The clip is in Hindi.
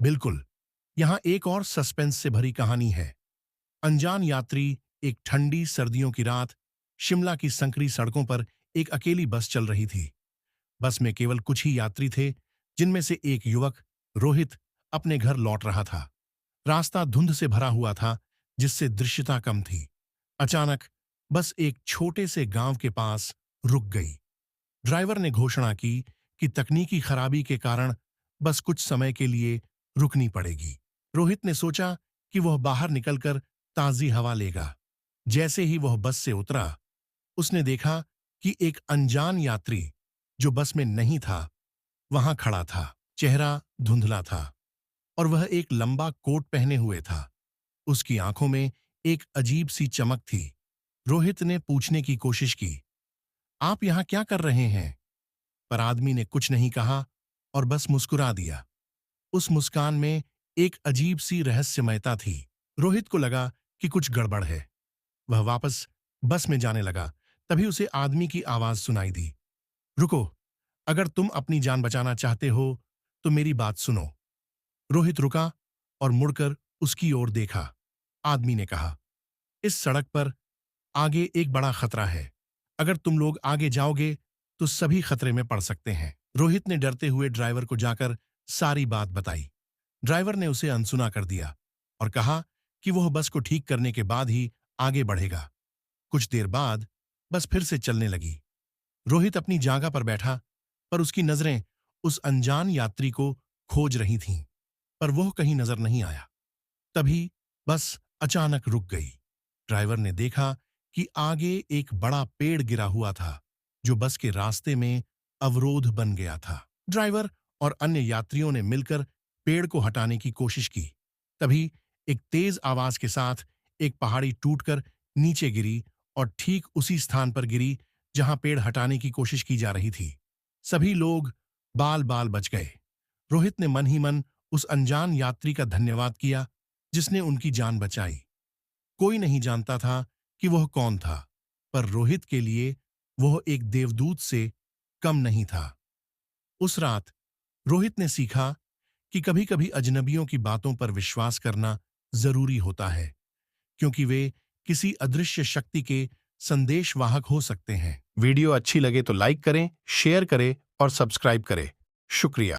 बिल्कुल। यहाँ एक और सस्पेंस से भरी कहानी है। अनजान यात्री। एक ठंडी सर्दियों की रात शिमला की संकरी सड़कों पर एक अकेली बस चल रही थी। बस में केवल कुछ ही यात्री थे, जिनमें से एक युवक रोहित अपने घर लौट रहा था। रास्ता धुंध से भरा हुआ था, जिससे दृश्यता कम थी। अचानक बस एक छोटे से गांव के पास रुक गई। ड्राइवर ने घोषणा की कि तकनीकी खराबी के कारण बस कुछ समय के लिए रुकनी पड़ेगी। रोहित ने सोचा कि वह बाहर निकलकर ताजी हवा लेगा। जैसे ही वह बस से उतरा, उसने देखा कि एक अनजान यात्री जो बस में नहीं था, वहां खड़ा था। चेहरा धुंधला था और वह एक लंबा कोट पहने हुए था। उसकी आंखों में एक अजीब सी चमक थी। रोहित ने पूछने की कोशिश की, आप यहां क्या कर रहे हैं? पर आदमी ने कुछ नहीं कहा और बस मुस्कुरा दिया। उस मुस्कान में एक अजीब सी रहस्यमयता थी। रोहित को लगा कि कुछ गड़बड़ है। वह वापस बस में जाने लगा। तभी उसे आदमी की आवाज सुनाई दी, रुको, अगर तुम अपनी जान बचाना चाहते हो तो मेरी बात सुनो। रोहित रुका और मुड़कर उसकी ओर देखा। आदमी ने कहा, इस सड़क पर आगे एक बड़ा खतरा है। अगर तुम लोग आगे जाओगे तो सभी खतरे में पड़ सकते हैं। रोहित ने डरते हुए ड्राइवर को जाकर सारी बात बताई। ड्राइवर ने उसे अनसुना कर दिया और कहा कि वह बस को ठीक करने के बाद ही आगे बढ़ेगा। कुछ देर बाद बस फिर से चलने लगी। रोहित अपनी जगह पर बैठा, पर उसकी नजरें उस अनजान यात्री को खोज रही थीं, पर वह कहीं नजर नहीं आया। तभी बस अचानक रुक गई। ड्राइवर ने देखा कि आगे एक बड़ा पेड़ गिरा हुआ था, जो बस के रास्ते में अवरोध बन गया था। ड्राइवर और अन्य यात्रियों ने मिलकर पेड़ को हटाने की कोशिश की। तभी एक तेज आवाज के साथ एक पहाड़ी टूटकर नीचे गिरी और ठीक उसी स्थान पर गिरी जहां पेड़ हटाने की कोशिश की जा रही थी। सभी लोग बाल बाल बच गए। रोहित ने मन ही मन उस अनजान यात्री का धन्यवाद किया, जिसने उनकी जान बचाई। कोई नहीं जानता था कि वह कौन था, पर रोहित के लिए वह एक देवदूत से कम नहीं था। उस रात रोहित ने सीखा कि कभी-कभी अजनबियों की बातों पर विश्वास करना जरूरी होता है, क्योंकि वे किसी अदृश्य शक्ति के संदेशवाहक हो सकते हैं। वीडियो अच्छी लगे तो लाइक करें, शेयर करें और सब्सक्राइब करें। शुक्रिया।